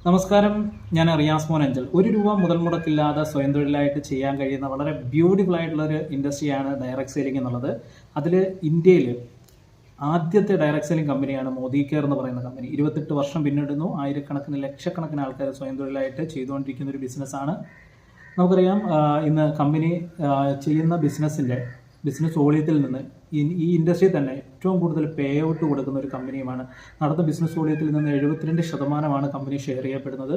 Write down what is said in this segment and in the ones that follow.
നമസ്കാരം, ഞാൻ റിയാസ് മോൻ അഞ്ചൽ. ₹1 മുതൽ മുടക്കില്ലാതെ സ്വയം തൊഴിലായിട്ട് ചെയ്യാൻ കഴിയുന്ന വളരെ ബ്യൂട്ടിഫുൾ ആയിട്ടുള്ളൊരു ഇൻഡസ്ട്രിയാണ് ഡയറക്ട് സെയിലിംഗ് എന്നുള്ളത്. അതിൽ ഇന്ത്യയിൽ ആദ്യത്തെ ഡയറക്ട് സെയിലിംഗ് കമ്പനിയാണ് മോദി കെയർ എന്ന് പറയുന്ന കമ്പനി. 28 വർഷം പിന്നിടുന്നു. ആയിരക്കണക്കിന് ലക്ഷക്കണക്കിന് ആൾക്കാർ സ്വയം തൊഴിലായിട്ട് ചെയ്തുകൊണ്ടിരിക്കുന്ന ഒരു ബിസിനസ്സാണ്. നമുക്കറിയാം, ഇന്ന് കമ്പനി ചെയ്യുന്ന ബിസിനസ് വോളിയത്തിൽ നിന്ന് ഈ ഇൻഡസ്ട്രിയിൽ തന്നെ ഏറ്റവും കൂടുതൽ പേ ഔട്ട് കൊടുക്കുന്ന ഒരു കമ്പനിയുമാണ്. നടന്ന ബിസിനസ് വോളിയത്തിൽ നിന്ന് 72% കമ്പനി ഷെയർ ചെയ്യപ്പെടുന്നത്.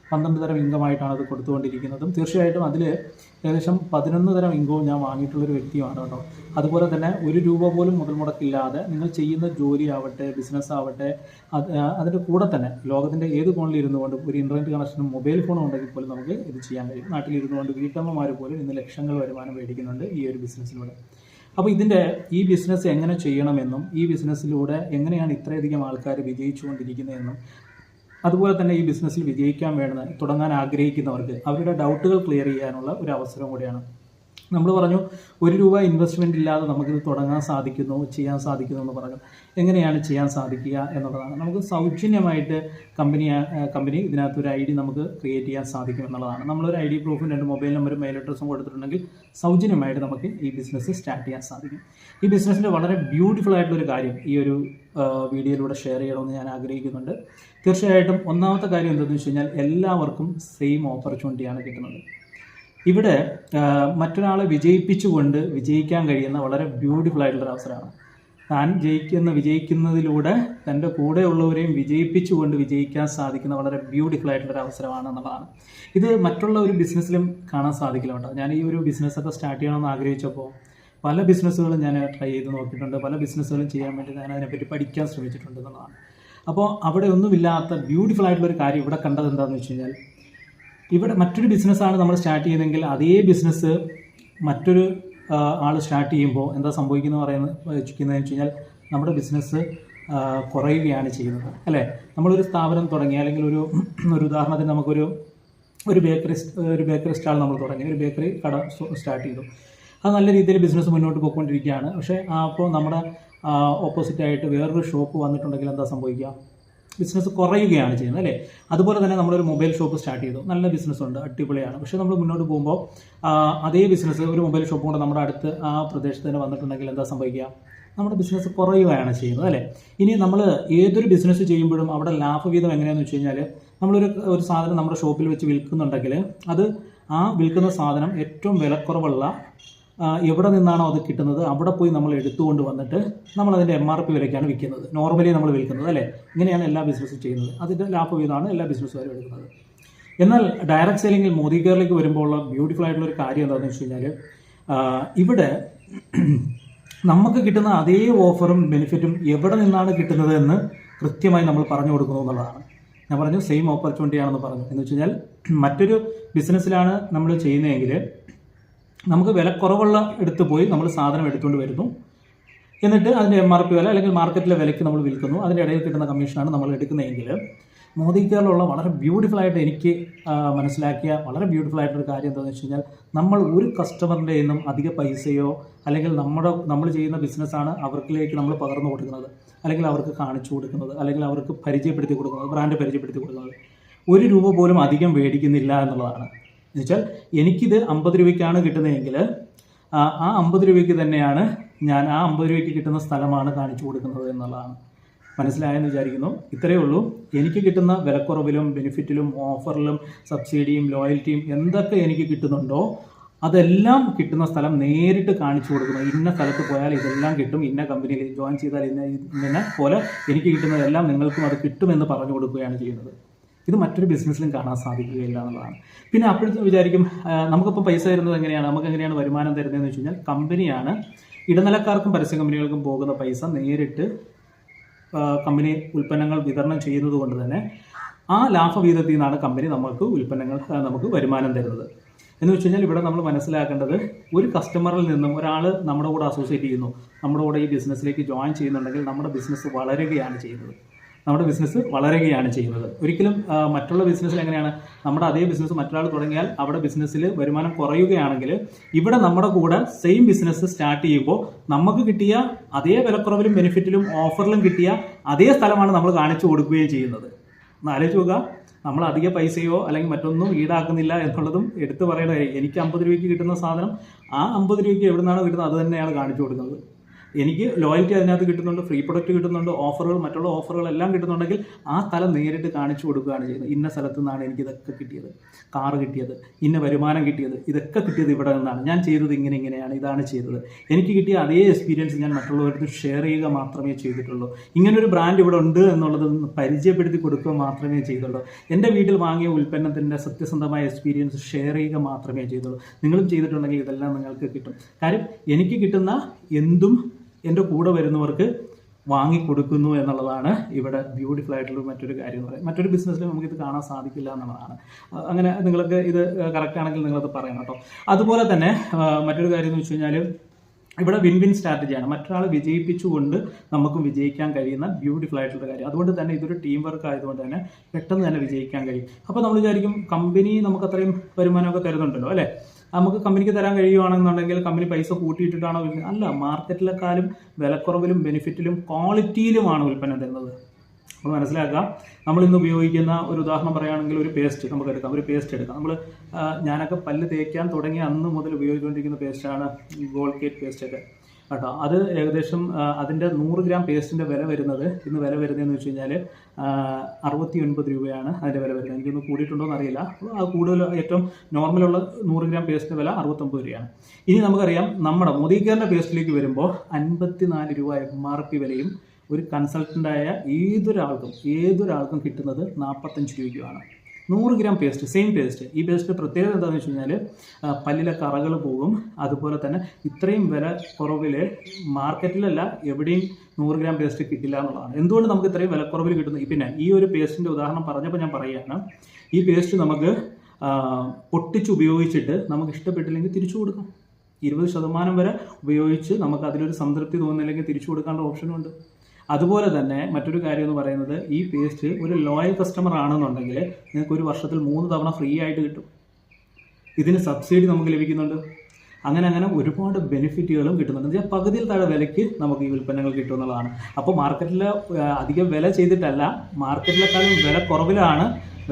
12 തരം ഇൻകമായിട്ടാണ് അത് കൊടുത്തുകൊണ്ടിരിക്കുന്നതും. തീർച്ചയായിട്ടും അതിൽ ഏകദേശം 11 തരം ഇൻകവും ഞാൻ വാങ്ങിയിട്ടുള്ളൊരു വ്യക്തിയാണ് കേട്ടോ. അതുപോലെ തന്നെ ₹1 പോലും മുതൽ മുടക്കില്ലാതെ നിങ്ങൾ ചെയ്യുന്ന ജോലി ആവട്ടെ, ബിസിനസ് ആവട്ടെ, അതിൻ്റെ കൂടെ തന്നെ ലോകത്തിൻ്റെ ഏത് കോണിൽ ഇരുന്നുകൊണ്ട് ഒരു ഇൻ്റർനെറ്റ് കണക്ഷനും മൊബൈൽ ഫോണും ഉണ്ടെങ്കിൽ പോലും നമുക്ക് ഇത് ചെയ്യാൻ കഴിയും. നാട്ടിലിരുന്നുകൊണ്ട് വീട്ടമ്മമാർ പോലും ഇന്ന് ലക്ഷങ്ങൾ വരുമാനം മേടിക്കുന്നുണ്ട് ഈ ഒരു ബിസിനസ്സിലൂടെ. അപ്പോൾ ഈ ബിസിനസ് എങ്ങനെ ചെയ്യണമെന്നും ഈ ബിസിനസ്സിലൂടെ എങ്ങനെയാണ് ഇത്രയധികം ആൾക്കാർ വിജയിച്ചുകൊണ്ടിരിക്കുന്നതെന്നും അതുപോലെ തന്നെ ഈ ബിസിനസ്സിൽ വിജയിക്കാൻ വേണ്ട തുടങ്ങാൻ ആഗ്രഹിക്കുന്നവർക്ക് അവരുടെ ഡൗട്ടുകൾ ക്ലിയർ ചെയ്യാനുള്ള ഒരു അവസരം കൂടിയാണ്. നമ്മൾ പറഞ്ഞു ₹1 ഇൻവെസ്റ്റ്മെൻ്റ് ഇല്ലാതെ നമുക്കിത് തുടങ്ങാൻ സാധിക്കുന്നു, ചെയ്യാൻ സാധിക്കുന്നു എന്ന് പറഞ്ഞു. എങ്ങനെയാണ് ചെയ്യാൻ സാധിക്കുക എന്നുള്ളതാണ്. നമുക്ക് സൗജന്യമായിട്ട് കമ്പനി ഇതിനകത്തൊരു ID നമുക്ക് ക്രിയേറ്റ് ചെയ്യാൻ സാധിക്കും എന്നുള്ളതാണ്. നമ്മളൊരു ID പ്രൂഫും 2 മൊബൈൽ നമ്പറും മെയിൽ അഡ്രസ്സും കൊടുത്തിട്ടുണ്ടെങ്കിൽ സൗജന്യമായിട്ട് നമുക്ക് ഈ ബിസിനസ് സ്റ്റാർട്ട് ചെയ്യാൻ സാധിക്കും. ഈ ബിസിനസ്സിൻ്റെ വളരെ ബ്യൂട്ടിഫുൾ ആയിട്ടുള്ളൊരു കാര്യം ഈ ഒരു വീഡിയോയിലൂടെ ഷെയർ ചെയ്യണമെന്ന് ഞാൻ ആഗ്രഹിക്കുന്നുണ്ട്. തീർച്ചയായിട്ടും ഒന്നാമത്തെ കാര്യം എന്താണെന്ന് വെച്ച് കഴിഞ്ഞാൽ എല്ലാവർക്കും സെയിം ഓപ്പർച്യൂണിറ്റിയാണ് കിട്ടുന്നത്. ഇവിടെ മറ്റൊരാളെ വിജയിപ്പിച്ചുകൊണ്ട് വിജയിക്കാൻ കഴിയുന്ന വളരെ ബ്യൂട്ടിഫുൾ ആയിട്ടുള്ളൊരു അവസരമാണ്. താൻ വിജയിക്കുന്നതിലൂടെ തൻ്റെ കൂടെയുള്ളവരെയും വിജയിപ്പിച്ചുകൊണ്ട് വിജയിക്കാൻ സാധിക്കുന്ന വളരെ ബ്യൂട്ടിഫുൾ ആയിട്ടുള്ളൊരു അവസരമാണ് എന്നുള്ളതാണ്. ഇത് മറ്റുള്ള ഒരു ബിസിനസ്സിലും കാണാൻ സാധിക്കില്ല കേട്ടോ. ഞാൻ ഈ ഒരു ബിസിനസ്സൊക്കെ സ്റ്റാർട്ട് ചെയ്യണമെന്ന് ആഗ്രഹിച്ചപ്പോൾ പല ബിസിനസ്സുകളും ഞാൻ ട്രൈ ചെയ്ത് നോക്കിയിട്ടുണ്ട്. പല ബിസിനസ്സുകളും ചെയ്യാൻ വേണ്ടി ഞാൻ അതിനെപ്പറ്റി പഠിക്കാൻ ശ്രമിച്ചിട്ടുണ്ട് എന്നുള്ളതാണ്. അപ്പോൾ അവിടെ ഒന്നുമില്ലാത്ത ബ്യൂട്ടിഫുൾ ആയിട്ടുള്ളൊരു കാര്യം ഇവിടെ കണ്ടത് എന്താണെന്ന് വെച്ച് കഴിഞ്ഞാൽ, ഇവിടെ മറ്റൊരു ബിസിനസ്സാണ് നമ്മൾ സ്റ്റാർട്ട് ചെയ്യുന്നതെങ്കിൽ അതേ ബിസിനസ് മറ്റൊരു ആൾ സ്റ്റാർട്ട് ചെയ്യുമ്പോൾ എന്താ സംഭവിക്കുന്നതെന്ന് വെച്ച് കഴിഞ്ഞാൽ നമ്മുടെ ബിസിനസ് കുറയുകയാണ് ചെയ്യുന്നത്, അല്ലേ? നമ്മളൊരു സ്ഥാപനം തുടങ്ങി, അല്ലെങ്കിൽ ഒരു ഉദാഹരണത്തിന് നമുക്കൊരു ബേക്കറി സ്റ്റാൾ നമ്മൾ തുടങ്ങി, ഒരു ബേക്കറി കട സ്റ്റാർട്ട് ചെയ്തു. അത് നല്ല രീതിയിൽ ബിസിനസ് മുന്നോട്ട് പോയിക്കൊണ്ടിരിക്കുകയാണ്. പക്ഷേ അപ്പോൾ നമ്മുടെ ഓപ്പോസിറ്റായിട്ട് വേറൊരു ഷോപ്പ് വന്നിട്ടുണ്ടെങ്കിൽ എന്താ സംഭവിക്കുക? ബിസിനസ് കുറയുകയാണ് ചെയ്യുന്നത്, അല്ലേ? അതുപോലെ തന്നെ നമ്മളൊരു മൊബൈൽ ഷോപ്പ് സ്റ്റാർട്ട് ചെയ്തു, നല്ല ബിസിനസ്സുണ്ട്, അടിപൊളിയാണ്. പക്ഷേ നമ്മൾ മുന്നോട്ട് പോകുമ്പോൾ അതേ ബിസിനസ് ഒരു മൊബൈൽ ഷോപ്പും കൂടെ നമ്മുടെ അടുത്ത് ആ പ്രദേശത്ത് തന്നെ വന്നിട്ടുണ്ടെങ്കിൽ എന്താ സംഭവിക്കുക? നമ്മുടെ ബിസിനസ് കുറയുകയാണ് ചെയ്യുന്നത്, അല്ലേ? ഇനി നമ്മൾ ഏതൊരു ബിസിനസ് ചെയ്യുമ്പോഴും അവിടെ ലാഭവിഹിതം എങ്ങനെയാണെന്ന് വെച്ച് കഴിഞ്ഞാൽ, നമ്മളൊരു സാധനം നമ്മുടെ ഷോപ്പിൽ വെച്ച് വിൽക്കുന്നുണ്ടെങ്കിൽ അത് ആ വിൽക്കുന്ന സാധനം ഏറ്റവും വിലക്കുറവുള്ള എവിടെ നിന്നാണോ അത് കിട്ടുന്നത് അവിടെ പോയി നമ്മൾ എടുത്തുകൊണ്ട് വന്നിട്ട് നമ്മളതിൻ്റെ MRP വിലയ്ക്കാണ് വിൽക്കുന്നത്, നോർമലി നമ്മൾ വിൽക്കുന്നത്, അല്ലേ? ഇങ്ങനെയാണ് എല്ലാ ബിസിനസ്സും ചെയ്യുന്നത്. അതിൻ്റെ ലാഭവിഹിതമാണ് എല്ലാ ബിസിനസ്സുകാരും എടുക്കുന്നത്. എന്നാൽ ഡയറക്റ്റ് സെയിലിംഗിൽ മോദി കെയറിലേക്ക് വരുമ്പോൾ ഉള്ള ബ്യൂട്ടിഫുൾ ആയിട്ടുള്ളൊരു കാര്യം എന്താണെന്ന് വെച്ച് കഴിഞ്ഞാൽ, ഇവിടെ നമുക്ക് കിട്ടുന്ന അതേ ഓഫറും ബെനിഫിറ്റും എവിടെ നിന്നാണ് കിട്ടുന്നത് എന്ന് കൃത്യമായി നമ്മൾ പറഞ്ഞു കൊടുക്കുന്നു എന്നുള്ളതാണ്. ഞാൻ പറഞ്ഞു സെയിം ഓപ്പർച്യൂണിറ്റി ആണെന്ന് പറഞ്ഞു. എന്ന് വെച്ച് കഴിഞ്ഞാൽ മറ്റൊരു ബിസിനസ്സിലാണ് നമ്മൾ ചെയ്യുന്നതെങ്കിൽ നമുക്ക് വിലക്കുറവുള്ള എടുത്ത് പോയി നമ്മൾ സാധനം എടുത്തുകൊണ്ട് വരുന്നു, എന്നിട്ട് അതിൻ്റെ MRP വില അല്ലെങ്കിൽ മാർക്കറ്റിലെ വിലയ്ക്ക് നമ്മൾ വിൽക്കുന്നു. അതിൻ്റെ ഇടയിൽ കിട്ടുന്ന കമ്മീഷനാണ് നമ്മൾ എടുക്കുന്നതെങ്കിൽ, മോദി കെയറിലുള്ള വളരെ ബ്യൂട്ടിഫുൾ ആയിട്ട് എനിക്ക് മനസ്സിലാക്കിയ വളരെ ബ്യൂട്ടിഫുൾ ആയിട്ടൊരു കാര്യം എന്താണെന്ന് വെച്ച് കഴിഞ്ഞാൽ, നമ്മൾ ഒരു കസ്റ്റമറിൻ്റെ നിന്നും അധിക പൈസയോ അല്ലെങ്കിൽ നമ്മൾ ചെയ്യുന്ന ബിസിനസ്സാണ് അവർക്കിലേക്ക് നമ്മൾ പകർന്നു കൊടുക്കുന്നത്, അല്ലെങ്കിൽ അവർക്ക് കാണിച്ചു കൊടുക്കുന്നത്, അല്ലെങ്കിൽ അവർക്ക് പരിചയപ്പെടുത്തി കൊടുക്കുന്നത്, ബ്രാൻഡ് പരിചയപ്പെടുത്തി കൊടുക്കുന്നത്. ₹1 പോലും അധികം മേടിക്കുന്നില്ല എന്നുള്ളതാണ്. എന്നുവെച്ചാൽ എനിക്കിത് ₹50 കിട്ടുന്നതെങ്കിൽ ആ ₹50 തന്നെയാണ് ഞാൻ ആ ₹50 കിട്ടുന്ന സ്ഥലമാണ് കാണിച്ചു കൊടുക്കുന്നത് എന്നുള്ളതാണ്. മനസ്സിലായെന്ന് വിചാരിക്കുന്നു. ഇത്രയേ ഉള്ളൂ. എനിക്ക് കിട്ടുന്ന വിലക്കുറവിലും ബെനിഫിറ്റിലും ഓഫറിലും സബ്സിഡിയും ലോയൽറ്റിയും എന്തൊക്കെ എനിക്ക് കിട്ടുന്നുണ്ടോ അതെല്ലാം കിട്ടുന്ന സ്ഥലം നേരിട്ട് കാണിച്ചു കൊടുക്കുന്നത്. ഇന്ന സ്ഥലത്ത് പോയാൽ ഇതെല്ലാം കിട്ടും, ഇന്ന കമ്പനിയിൽ ജോയിൻ ചെയ്താൽ ഇന്ന പോലെ എനിക്ക് കിട്ടുന്നതെല്ലാം നിങ്ങൾക്കും അത് കിട്ടുമെന്ന് പറഞ്ഞു കൊടുക്കുകയാണ് ചെയ്യുന്നത്. ഇത് മറ്റൊരു ബിസിനസ്സിലും കാണാൻ സാധിക്കുകയില്ല എന്നുള്ളതാണ്. പിന്നെ അപ്പോഴത്തെ വിചാരിക്കും, നമുക്കിപ്പോൾ പൈസ തരുന്നത് എങ്ങനെയാണ്, നമുക്ക് എങ്ങനെയാണ് വരുമാനം തരുന്നതെന്ന് വെച്ച് കഴിഞ്ഞാൽ, കമ്പനിയാണ് ഇടനിലക്കാർക്കും പരസ്യ കമ്പനികൾക്കും പോകുന്ന പൈസ നേരിട്ട് കമ്പനി ഉൽപ്പന്നങ്ങൾ വിതരണം ചെയ്യുന്നത് കൊണ്ട് തന്നെ ആ ലാഭവിഹിതത്തിൽ നിന്നാണ് കമ്പനി നമുക്ക് വരുമാനം തരുന്നത്. എന്ന് വെച്ച് കഴിഞ്ഞാൽ, ഇവിടെ നമ്മൾ മനസ്സിലാക്കേണ്ടത്, ഒരു കസ്റ്റമറിൽ നിന്നും ഒരാൾ നമ്മുടെ കൂടെ അസോസിയേറ്റ് ചെയ്യുന്നു, നമ്മുടെ കൂടെ ഈ ബിസിനസ്സിലേക്ക് ജോയിൻ ചെയ്യുന്നുണ്ടെങ്കിൽ നമ്മുടെ ബിസിനസ് വളരുകയാണ് ചെയ്യുന്നത്. ഒരിക്കലും മറ്റുള്ള ബിസിനസ്സിൽ എങ്ങനെയാണ്, നമ്മുടെ അതേ ബിസിനസ് മറ്റൊരാൾ തുടങ്ങിയാൽ അവിടെ ബിസിനസ്സിൽ വരുമാനം കുറയുകയാണെങ്കിൽ, ഇവിടെ നമ്മുടെ കൂടെ സെയിം ബിസിനസ് സ്റ്റാർട്ട് ചെയ്യുമ്പോൾ നമുക്ക് കിട്ടിയ അതേ വിലക്കുറവിലും ബെനിഫിറ്റിലും ഓഫറിലും കിട്ടിയ അതേ സ്ഥലമാണ് നമ്മൾ കാണിച്ചു കൊടുക്കുകയും ചെയ്യുന്നത്. ആലോചിച്ച് നോക്കുക. നമ്മൾ അധിക പൈസയോ അല്ലെങ്കിൽ മറ്റൊന്നും ഈടാക്കുന്നില്ല എന്നുള്ളതും എടുത്തു പറയേണ്ട കാര്യം. എനിക്ക് 50 രൂപയ്ക്ക് കിട്ടുന്ന സാധനം ആ 50 രൂപയ്ക്ക് എവിടെ നിന്നാണ് കിട്ടുന്നത് അത് തന്നെയാണ് കാണിച്ചു കൊടുക്കുന്നത്. എനിക്ക് ലോയൽറ്റി അതിനകത്ത് കിട്ടുന്നുണ്ട്, ഫ്രീ പ്രൊഡക്റ്റ് കിട്ടുന്നുണ്ട്, ഓഫറുകൾ മറ്റുള്ള ഓഫറുകളെല്ലാം കിട്ടുന്നുണ്ടെങ്കിൽ ആ സ്ഥലം നേരിട്ട് കാണിച്ചു കൊടുക്കുകയാണ് ചെയ്യുന്നത്. ഇന്ന സ്ഥലത്തു നിന്നാണ് എനിക്ക് ഇതൊക്കെ കിട്ടിയത്, കാറ് കിട്ടിയത്, ഇന്ന വരുമാനം കിട്ടിയത്, ഇതൊക്കെ കിട്ടിയത് ഇവിടെ നിന്നാണ്, ഞാൻ ചെയ്തത് ഇങ്ങനെയാണ്, ഇതാണ് ചെയ്തത്. എനിക്ക് കിട്ടിയ അതേ എക്സ്പീരിയൻസ് ഞാൻ മറ്റുള്ളവർക്ക് ഷെയർ ചെയ്യുക മാത്രമേ ചെയ്തിട്ടുള്ളൂ. ഇങ്ങനൊരു ബ്രാൻഡ് ഇവിടെ ഉണ്ട് എന്നുള്ളത് പരിചയപ്പെടുത്തി കൊടുക്കുക മാത്രമേ ചെയ്തുള്ളൂ. എൻ്റെ വീട്ടിൽ വാങ്ങിയ ഉൽപ്പന്നത്തിൻ്റെ സത്യസന്ധമായ എക്സ്പീരിയൻസ് ഷെയർ ചെയ്യുക മാത്രമേ ചെയ്തുള്ളൂ. നിങ്ങളും ചെയ്തിട്ടുണ്ടെങ്കിൽ ഇതെല്ലാം നിങ്ങൾക്ക് കിട്ടും. കാര്യം എനിക്ക് കിട്ടുന്ന എന്തും എൻ്റെ കൂടെ വരുന്നവർക്ക് വാങ്ങിക്കൊടുക്കുന്നു എന്നുള്ളതാണ് ഇവിടെ ബ്യൂട്ടിഫുൾ ആയിട്ടുള്ള മറ്റൊരു കാര്യം എന്ന് പറയുന്നത്. മറ്റൊരു ബിസിനസ്സിൽ നമുക്കിത് കാണാൻ സാധിക്കില്ല എന്നുള്ളതാണ്. അങ്ങനെ നിങ്ങൾക്ക് ഇത് കറക്റ്റ് ആണെങ്കിൽ നിങ്ങളത് പറയണം കേട്ടോ. അതുപോലെ തന്നെ മറ്റൊരു കാര്യം എന്ന് വെച്ച് കഴിഞ്ഞാൽ ഇവിടെ വിൻ വിൻ സ്ട്രാറ്റജിയാണ്. മറ്റൊരാളെ വിജയിപ്പിച്ചുകൊണ്ട് നമുക്കും വിജയിക്കാൻ കഴിയുന്ന ബ്യൂട്ടിഫുൾ ആയിട്ടുള്ള കാര്യം. അതുകൊണ്ട് തന്നെ ഇതൊരു ടീം വർക്ക് ആയതുകൊണ്ട് തന്നെ പെട്ടെന്ന് തന്നെ വിജയിക്കാൻ കഴിയും. അപ്പോൾ നമ്മൾ വിചാരിക്കും കമ്പനി നമുക്ക് അത്രയും വരുമാനമൊക്കെ തരുന്നുണ്ടല്ലോ അല്ലേ, നമുക്ക് കമ്പനിക്ക് തരാൻ കഴിയുവാണെന്നുണ്ടെങ്കിൽ കമ്പനി പൈസ കൂട്ടിയിട്ടിട്ടാണോ വിൽക്കുന്നത്? അല്ല, മാർക്കറ്റിലെക്കാളും വിലക്കുറവിലും ബെനിഫിറ്റിലും ക്വാളിറ്റിയിലുമാണ് ഉൽപ്പന്നം തരുന്നത്. അപ്പോൾ മനസ്സിലാക്കാം. നമ്മൾ ഇന്ന് ഉപയോഗിക്കുന്ന ഒരു ഉദാഹരണം പറയുകയാണെങ്കിൽ ഒരു പേസ്റ്റ് നമുക്ക് എടുക്കാം. ഒരു പേസ്റ്റ് എടുക്കാം. ഞാനൊക്കെ പല്ല് തേക്കാൻ തുടങ്ങിയ അന്ന് മുതൽ ഉപയോഗിച്ചുകൊണ്ടിരിക്കുന്ന പേസ്റ്റാണ് ഗോൾഗേറ്റ് പേസ്റ്റൊക്കെ കേട്ടോ. അത് ഏകദേശം അതിൻ്റെ 100 ഗ്രാം പേസ്റ്റിൻ്റെ വില വരുന്നത് ഇന്ന് വില വരുന്നതെന്ന് വെച്ച് കഴിഞ്ഞാൽ 69 രൂപയാണ് അതിൻ്റെ വില വരുന്നത്. എനിക്കൊന്ന് കൂടിയിട്ടുണ്ടോ എന്നറിയില്ല. അത് കൂടുതൽ ഏറ്റവും നോർമലുള്ള 100 ഗ്രാം പേസ്റ്റിൻ്റെ വില 69 രൂപയാണ്. ഇനി നമുക്കറിയാം നമ്മുടെ മോദി കെയറിൻ്റെ പേസ്റ്റിലേക്ക് വരുമ്പോൾ 54 രൂപ MRP വിലയും ഒരു കൺസൾട്ടൻ്റായ ഏതൊരാൾക്കും കിട്ടുന്നത് 45 രൂപയ്ക്കുമാണ്. 100 ഗ്രാം പേസ്റ്റ്, സെയിം പേസ്റ്റ്. ഈ പേസ്റ്റ് പ്രത്യേകത എന്താണെന്ന് വെച്ച് കഴിഞ്ഞാൽ പല്ലിലെ കറകൾ പോകും. അതുപോലെ തന്നെ ഇത്രയും വില കുറവിൽ മാർക്കറ്റിലല്ല എവിടെയും 100 ഗ്രാം പേസ്റ്റ് കിട്ടില്ല എന്നുള്ളതാണ്. എന്തുകൊണ്ട് നമുക്ക് ഇത്രയും വിലക്കുറവിൽ കിട്ടുന്നു? പിന്നെ ഈ ഒരു പേസ്റ്റിൻ്റെ ഉദാഹരണം പറഞ്ഞപ്പോൾ ഞാൻ പറയുകയാണ്, ഈ പേസ്റ്റ് നമുക്ക് പൊട്ടിച്ച് ഉപയോഗിച്ചിട്ട് നമുക്ക് ഇഷ്ടപ്പെട്ടില്ലെങ്കിൽ തിരിച്ചു കൊടുക്കാം. 20% വരെ ഉപയോഗിച്ച് നമുക്ക് അതിലൊരു സംതൃപ്തി തോന്നുന്നില്ലെങ്കിൽ തിരിച്ചു കൊടുക്കാനുള്ള ഓപ്ഷനുണ്ട്. അതുപോലെ തന്നെ മറ്റൊരു കാര്യം എന്ന് പറയുന്നത്, ഈ പേസ്റ്റ് ഒരു ലോയൽ കസ്റ്റമർ ആണെന്നുണ്ടെങ്കിൽ നിങ്ങൾക്ക് ഒരു വർഷത്തിൽ 3 തവണ ഫ്രീ ആയിട്ട് കിട്ടും. ഇതിന് സബ്സിഡി നമുക്ക് ലഭിക്കുന്നുണ്ട്. അങ്ങനെ ഒരുപാട് ബെനിഫിറ്റുകളും കിട്ടുന്നുണ്ട്. പകുതിയിൽ താഴെ വിലയ്ക്ക് നമുക്ക് ഈ ഉൽപ്പന്നങ്ങൾ കിട്ടും എന്നുള്ളതാണ്. അപ്പോൾ മാർക്കറ്റിൽ അധികം വില ചെയ്തിട്ടല്ല, മാർക്കറ്റിലേക്കാളും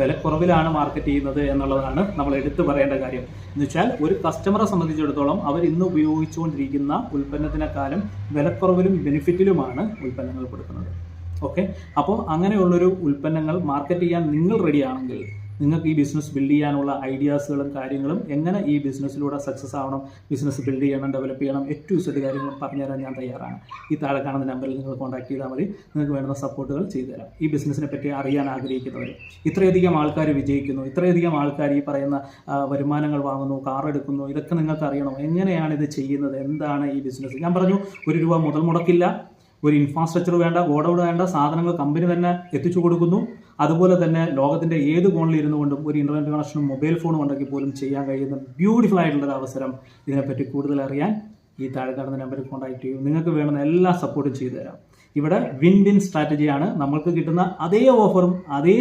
വില കുറവിലാണ് മാർക്കറ്റ് ചെയ്യുന്നത് എന്നുള്ളതാണ് നമ്മൾ എടുത്തു പറയേണ്ട കാര്യം. എന്ന് വെച്ചാൽ ഒരു കസ്റ്റമറെ സംബന്ധിച്ചിടത്തോളം അവർ ഇന്ന് ഉപയോഗിച്ചുകൊണ്ടിരിക്കുന്ന ഉൽപ്പന്നത്തിനേക്കാളും വിലക്കുറവിലും ബെനിഫിറ്റിലുമാണ് ഉൽപ്പന്നങ്ങൾ കൊടുക്കുന്നത്. ഓക്കെ, അപ്പോൾ അങ്ങനെയുള്ളൊരു ഉൽപ്പന്നങ്ങൾ മാർക്കറ്റ് ചെയ്യാൻ നിങ്ങൾ റെഡിയാണെങ്കിൽ നിങ്ങൾക്ക് ഈ ബിസിനസ് ബിൽഡ് ചെയ്യാനുള്ള ഐഡിയാസുകളും കാര്യങ്ങളും എങ്ങനെ ഈ ബിസിനസ്സിലൂടെ സക്സസ് ആവണം, ബിസിനസ് ബിൽഡ് ചെയ്യണം, ഡെവലപ്പ് ചെയ്യണം, ഏറ്റവും സെറ്റ് കാര്യങ്ങൾ പറഞ്ഞുതരാൻ ഞാൻ തയ്യാറാണ്. ഈ താഴെ കാണുന്ന നമ്പറിൽ നിങ്ങൾ കോൺടാക്ട് ചെയ്താൽ മതി. നിങ്ങൾക്ക് വേണ്ടുന്ന സപ്പോർട്ടുകൾ ചെയ്തു തരാം. ഈ ബിസിനസ്സിനെ പറ്റി അറിയാൻ ആഗ്രഹിക്കുന്നവർ, ഇത്രയധികം ആൾക്കാർ വിജയിക്കുന്നു, ഇത്രയധികം ആൾക്കാർ ഈ പറയുന്ന വരുമാനങ്ങൾ വാങ്ങുന്നു, കാർ എടുക്കുന്നു, ഇതൊക്കെ നിങ്ങൾക്ക് അറിയണം. എങ്ങനെയാണ് ഇത് ചെയ്യുന്നത്, എന്താണ് ഈ ബിസിനസ്? ഞാൻ പറഞ്ഞു, 1 രൂപ മുതൽ മുടക്കില്ല, ഒരു ഇൻഫ്രാസ്ട്രക്ചർ വേണ്ട, ഗോഡൗൺ വേണ്ട, സാധനങ്ങൾ കമ്പനി തന്നെ എത്തിച്ചു കൊടുക്കുന്നു. അതുപോലെ തന്നെ ലോകത്തിൻ്റെ ഏത് കോണിൽ ഇരുന്നു കൊണ്ടും ഒരു ഇൻ്റർനെറ്റ് കണക്ഷനും മൊബൈൽ ഫോണും ഉണ്ടെങ്കിൽ പോലും ചെയ്യാൻ കഴിയുന്ന ബ്യൂട്ടിഫുൾ ആയിട്ടുള്ളൊരു അവസരം. ഇതിനെപ്പറ്റി കൂടുതൽ അറിയാൻ ഈ താഴെ കാണുന്ന നമ്പറിൽ കോൺടാക്ട് ചെയ്യും. നിങ്ങൾക്ക് വേണ്ടുന്ന എല്ലാ സപ്പോർട്ടും ചെയ്തു തരാം. ഇവിടെ വിൻ വിൻ സ്ട്രാറ്റജിയാണ്. നമ്മൾക്ക് കിട്ടുന്ന അതേ ഓഫറും അതേ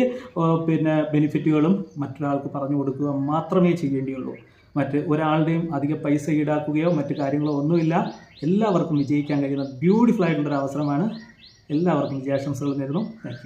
ബെനിഫിറ്റുകളും മറ്റൊരാൾക്ക് പറഞ്ഞു കൊടുക്കുക മാത്രമേ ചെയ്യേണ്ടിയുള്ളൂ. മറ്റ് ഒരാളുടെയും അധിക പൈസ ഈടാക്കുകയോ മറ്റു കാര്യങ്ങളോ ഒന്നുമില്ല. എല്ലാവർക്കും വിജയിക്കാൻ കഴിയുന്ന ബ്യൂട്ടിഫുൾ ആയിട്ടുള്ളൊരു അവസരമാണ്. എല്ലാവർക്കും വിജയാശംസകൾ നേരുന്നു. Thank you.